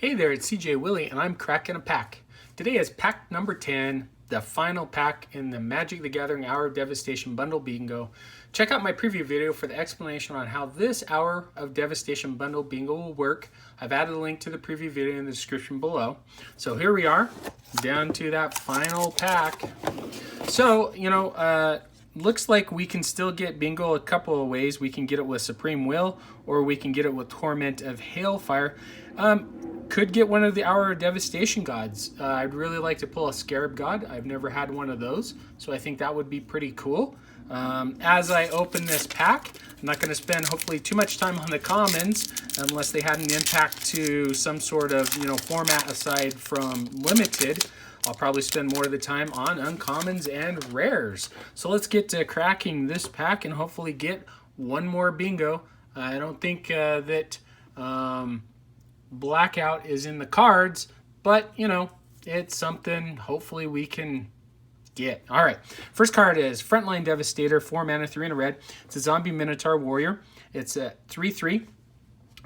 Hey there, it's CJ Willie, and I'm cracking a pack. Today is pack number 10, the final pack in the Magic the Gathering Hour of Devastation Bundle Bingo. Check out my preview video for the explanation on how this Hour of Devastation Bundle Bingo will work. I've added a link to the preview video in the description below. So here we are, down to that final pack. So, looks like we can still get bingo a couple of ways. We can get it with Supreme Will, or we can get it with Torment of Hailfire. Could get one of the Hour of Devastation gods. I'd really like to pull a Scarab god. I've never had one of those, so I think that would be pretty cool. As I open this pack, I'm not going to spend hopefully too much time on the commons unless they had an impact to some sort of format aside from limited. I'll probably spend more of the time on uncommons and rares. So let's get to cracking this pack and hopefully get one more bingo. I don't think that Blackout is in the cards, but it's something hopefully we can get. All right, first card is Frontline Devastator, 4 mana, 3 and a red. It's a zombie Minotaur warrior. It's a 3/3.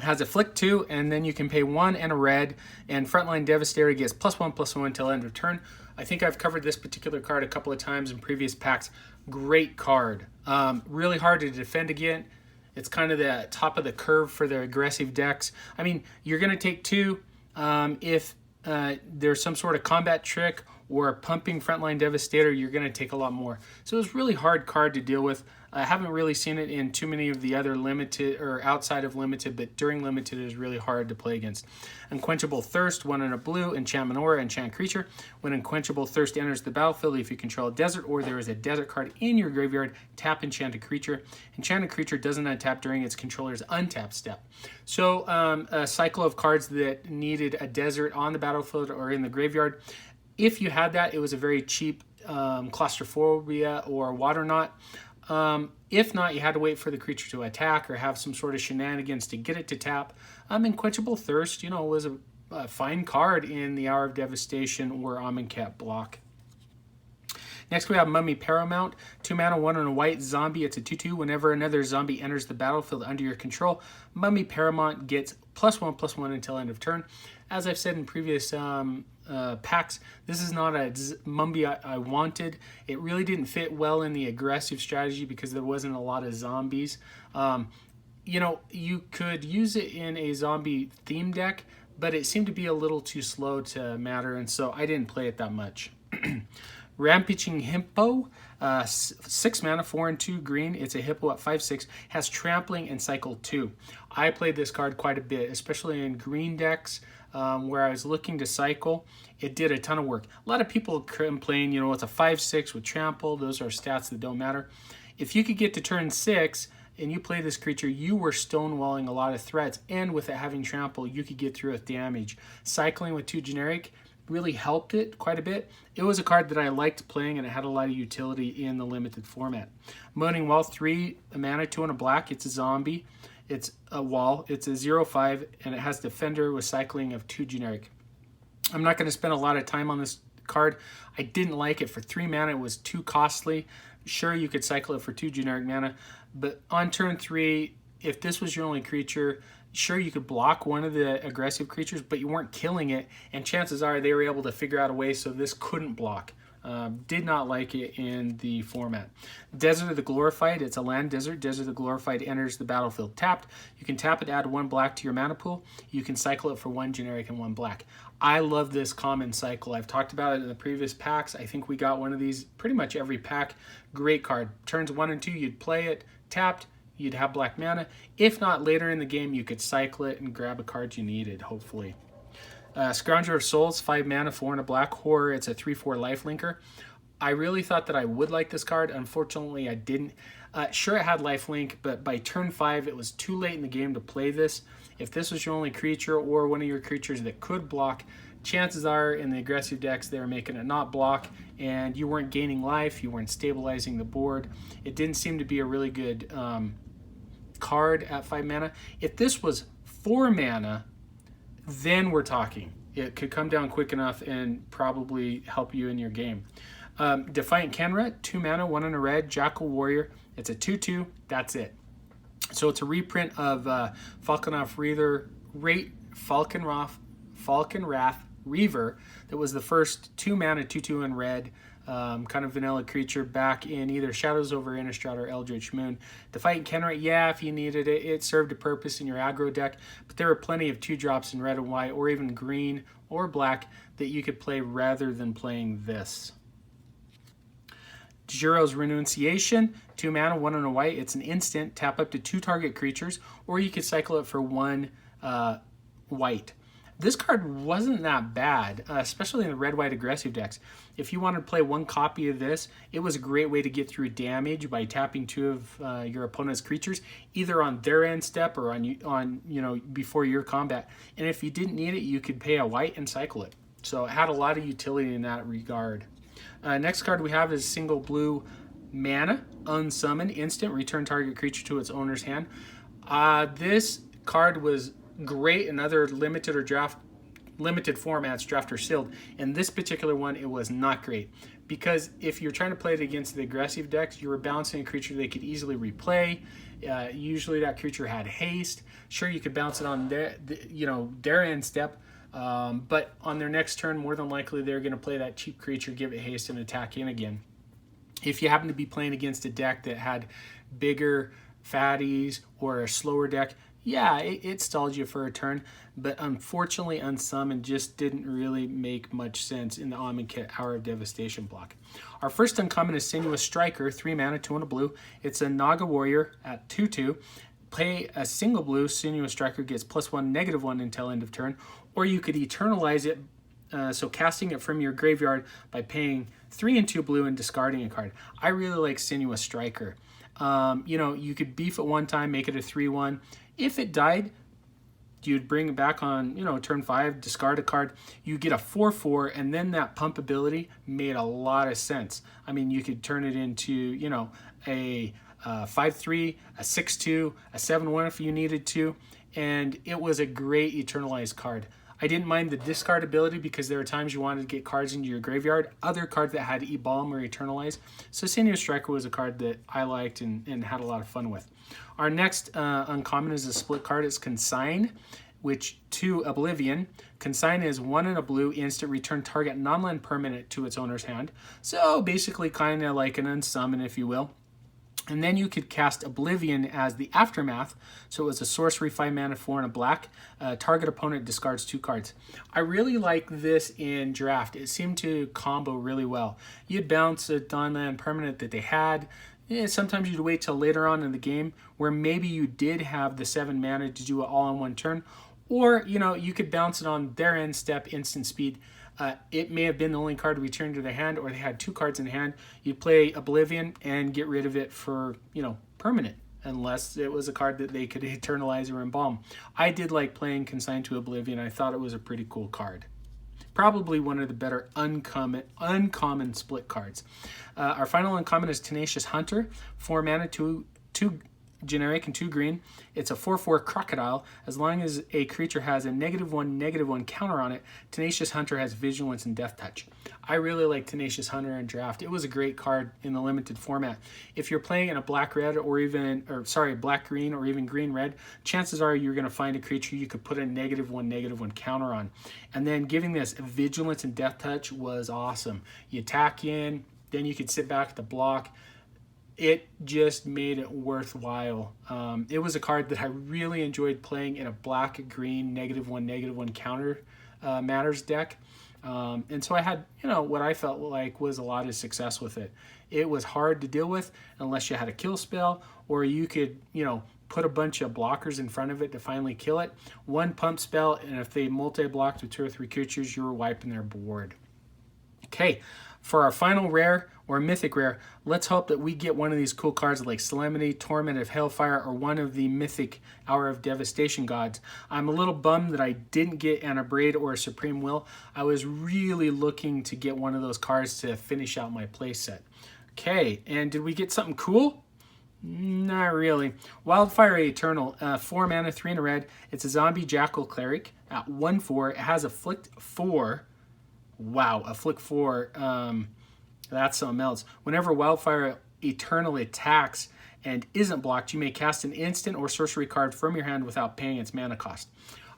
Has a flick 2, and then you can pay 1 and a red, and Frontline Devastator gets +1/+1 until end of turn. I think I've covered this particular card a couple of times in previous packs. Great card. Really hard to defend against. It's kind of the top of the curve for the aggressive decks. I mean, you're going to take 2 if there's some sort of combat trick or a pumping Frontline Devastator, you're going to take a lot more. So it's a really hard card to deal with. I haven't really seen it in too many of the other limited or outside of limited, but during limited it is really hard to play against. Unquenchable Thirst, 1 and a blue, enchantment aura, enchant creature. When Unquenchable Thirst enters the battlefield, if you control a desert or there is a desert card in your graveyard, tap enchanted creature. Enchanted creature doesn't untap during its controller's untap step. So a cycle of cards that needed a desert on the battlefield or in the graveyard. If you had that, it was a very cheap Claustrophobia or Water Knot. If not, you had to wait for the creature to attack or have some sort of shenanigans to get it to tap. Unquenchable Thirst, was a fine card in the Hour of Devastation or Amonkhet block. Next we have Mummy Paramount, 2 mana, 1 and a white zombie. It's a 2/2. Whenever another zombie enters the battlefield under your control, Mummy Paramount gets +1/+1 until end of turn. As I've said in previous packs, this is not a Mummy I wanted. It really didn't fit well in the aggressive strategy because there wasn't a lot of zombies. You could use it in a zombie theme deck, but it seemed to be a little too slow to matter, and so I didn't play it that much. Rampaging Hippo, 6 mana, 4 and 2 green. It's a hippo at 5/6, has trampling and cycle 2. I played this card quite a bit, especially in green decks where I was looking to cycle. It did a ton of work. A lot of people complain, it's a 5/6 with trample. Those are stats that don't matter. If you could get to turn 6 and you play this creature, you were stonewalling a lot of threats, and with it having trample, you could get through with damage. Cycling with 2 generic really helped it quite a bit. It was a card that I liked playing, and it had a lot of utility in the limited format. Moaning Wall, 3 mana, 2 and a black. It's a zombie. It's a wall. It's a 0/5, and it has Defender with cycling of 2 generic. I'm not going to spend a lot of time on this card. I didn't like it for 3 mana. It was too costly. Sure, you could cycle it for 2 generic mana, but on turn 3, if this was your only creature, sure, you could block one of the aggressive creatures, but you weren't killing it, and chances are they were able to figure out a way so this couldn't block. Did not like it in the format. Desert of the Glorified, it's a land desert. Desert of the Glorified enters the battlefield tapped. You can tap it to add 1 black to your mana pool. You can cycle it for 1 generic and 1 black. I love this common cycle. I've talked about it in the previous packs. I think we got one of these pretty much every pack. Great card. Turns 1 and 2, you'd play it, tapped, you'd have black mana. If not, later in the game, you could cycle it and grab a card you needed, hopefully. Scrounger of Souls, 5 mana, 4 and a black horror. It's a 3/4 lifelinker. I really thought that I would like this card. Unfortunately, I didn't. Sure, it had lifelink, but by turn 5, it was too late in the game to play this. If this was your only creature or one of your creatures that could block, chances are in the aggressive decks they were making it not block, and you weren't gaining life, you weren't stabilizing the board. It didn't seem to be a really good card at 5 mana. If this was 4 mana, then we're talking. It could come down quick enough and probably help you in your game. Defiant Kenra, 2 mana, 1 and a red, Jackal Warrior. It's a 2/2. That's it. So it's a reprint of Falkenroth Falcon Wrath Reaver that was the first 2-mana 2/2 in red, kind of vanilla creature back in either Shadows over Innistrad or Eldritch Moon. The fight Kenright, yeah, if you needed it, it served a purpose in your aggro deck, but there were plenty of 2-drops in red and white, or even green or black, that you could play rather than playing this. Juro's Renunciation, 2 mana, 1 and a white. It's an instant, tap up to 2 target creatures, or you could cycle it for 1 white. This card wasn't that bad, especially in the red-white aggressive decks. If you wanted to play 1 copy of this, it was a great way to get through damage by tapping 2 of your opponent's creatures, either on their end step or on before your combat. And if you didn't need it, you could pay a white and cycle it. So it had a lot of utility in that regard. Next card we have is single blue mana, unsummon, instant, return target creature to its owner's hand. This card was great in other limited formats, draft or sealed. In this particular one, it was not great, because if you're trying to play it against the aggressive decks, you were bouncing a creature they could easily replay. Usually that creature had haste. Sure, you could bounce it on their end step, but on their next turn, more than likely they're going to play that cheap creature, give it haste, and attack in again. If you happen to be playing against a deck that had bigger fatties or a slower deck, yeah, it stalled you for a turn, but unfortunately Unsummon just didn't really make much sense in the Amonkhet Hour of Devastation block. Our first uncommon is Sinuous Striker, 3 mana, 2 and a blue. It's a Naga Warrior at 2/2. Play a single blue, Sinuous Striker gets +1, -1 until end of turn, or you could Eternalize it, so casting it from your graveyard by paying 3 and 2 blue and discarding a card. I really like Sinuous Striker. You could beef it one time, make it a 3/1. If it died, you'd bring it back on, turn 5, discard a card. You get a 4/4, and then that pump ability made a lot of sense. I mean, you could turn it into, a 5/3, a 6/2, a 7/1 if you needed to, and it was a great Eternalized card. I didn't mind the discard ability because there are times you wanted to get cards into your graveyard, other cards that had Ebalm or Eternalize. So Sinuous Striker was a card that I liked and had a lot of fun with. Our next uncommon is a split card. It's Consign, which to Oblivion. Consign is 1 and a blue, instant, return target non-land permanent to its owner's hand. So basically kind of like an unsummon, if you will. And then you could cast Oblivion as the Aftermath. So it was a sorcery, 5 mana, 4 and a black. Target opponent discards 2 cards. I really like this in draft. It seemed to combo really well. You'd bounce a non-land permanent that they had. Sometimes you'd wait till later on in the game where maybe you did have the 7 mana to do it all in one turn. Or, you could bounce it on their end step, instant speed. It may have been the only card returned to their hand, or they had 2 cards in hand. You'd play Oblivion and get rid of it for, permanent, unless it was a card that they could Eternalize or Embalm. I did like playing Consign to Oblivion. I thought it was a pretty cool card. Probably one of the better uncommon split cards. Our final uncommon is Tenacious Hunter, 4 mana, 2 generic and 2 green. It's a 4/4 crocodile. As long as a creature has a -1/-1 counter on it, Tenacious Hunter has Vigilance and Death Touch. I really like Tenacious Hunter in draft. It was a great card in the limited format. If you're playing in a black-red black-green or even green-red, chances are you're going to find a creature you could put a -1/-1 counter on. And then giving this Vigilance and Death Touch was awesome. You attack in, then you could sit back at the block. It just made it worthwhile. It was a card that I really enjoyed playing in a black-green -1/-1 counter matters deck. And so I had, what I felt like was a lot of success with it. It was hard to deal with unless you had a kill spell, or you could, put a bunch of blockers in front of it to finally kill it. 1 pump spell, and if they multi-blocked with 2 or 3 creatures, you were wiping their board. Okay, for our final rare or mythic rare, let's hope that we get one of these cool cards like Solemnity, Torment of Hellfire, or one of the mythic Hour of Devastation gods. I'm a little bummed that I didn't get an Abrade or a Supreme Will. I was really looking to get one of those cards to finish out my play set. Okay, and did we get something cool? Not really. Wildfire Eternal, 4 mana, 3 and a red. It's a zombie Jackal Cleric at 1/4. It has Afflict 4. Wow, Afflict 4. That's something else. Whenever Wildfire Eternal attacks and isn't blocked, you may cast an instant or sorcery card from your hand without paying its mana cost.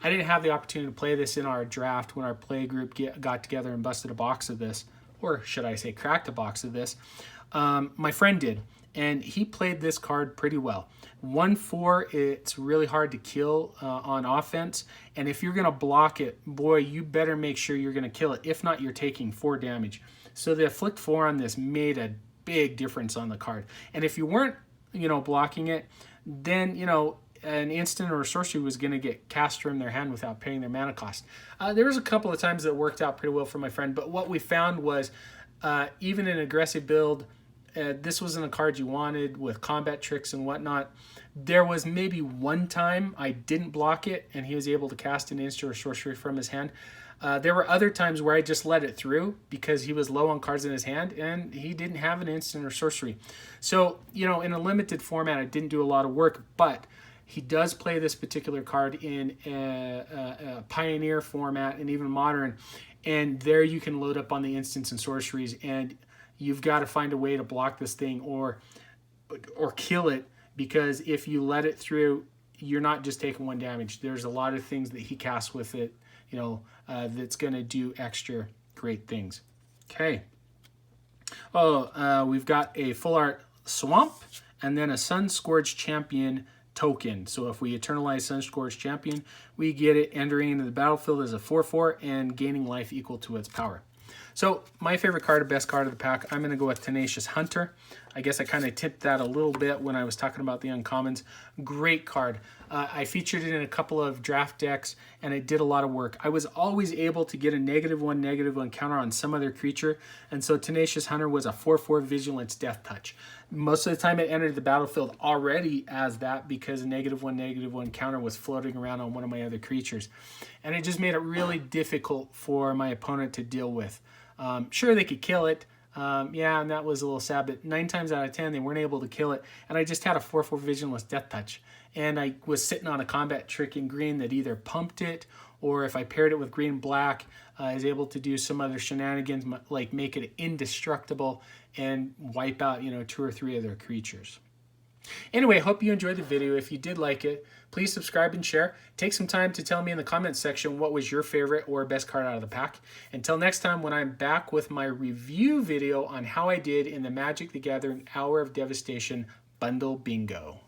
I didn't have the opportunity to play this in our draft when our play group got together and busted a box of this, or should I say cracked a box of this. My friend did, and he played this card pretty well. 1/4, it's really hard to kill on offense, and if you're going to block it, boy, you better make sure you're going to kill it. If not, you're taking 4 damage. So the afflict 4 on this made a big difference on the card. And if you weren't, blocking it, then, an instant or a sorcery was going to get cast from their hand without paying their mana cost. There was a couple of times that worked out pretty well for my friend, but what we found was even in an aggressive build, this wasn't a card you wanted with combat tricks and whatnot. There was maybe one time I didn't block it and he was able to cast an instant or sorcery from his hand. There were other times where I just let it through because he was low on cards in his hand and he didn't have an instant or sorcery. So, in a limited format, I didn't do a lot of work, but he does play this particular card in a Pioneer format and even Modern, and there you can load up on the instants and sorceries, and you've got to find a way to block this thing or kill it, because if you let it through, you're not just taking 1 damage. There's a lot of things that he casts with it, that's going to do extra great things. Okay. We've got a full art Swamp and then a Sunscourge Champion token. So if we eternalize Sunscourge Champion, we get it entering into the battlefield as a 4/4 and gaining life equal to its power. So my favorite card, best card of the pack, I'm going to go with Tenacious Hunter. I guess I kind of tipped that a little bit when I was talking about the uncommons. Great card. I featured it in a couple of draft decks, and it did a lot of work. I was always able to get a -1/-1 counter on some other creature, and so Tenacious Hunter was a 4/4 Vigilance Death Touch. Most of the time it entered the battlefield already as that because a -1/-1 counter was floating around on one of my other creatures. And it just made it really difficult for my opponent to deal with. Sure, they could kill it. And that was a little sad, but 9 times out of 10, they weren't able to kill it. And I just had a 4/4 Vigilance Death Touch. And I was sitting on a combat trick in green that either pumped it, or if I paired it with green-black, I was able to do some other shenanigans, like make it indestructible and wipe out, 2 or 3 other creatures. Anyway, hope you enjoyed the video. If you did like it, please subscribe and share. Take some time to tell me in the comments section what was your favorite or best card out of the pack. Until next time, when I'm back with my review video on how I did in the Magic the Gathering Hour of Devastation Bundle Bingo.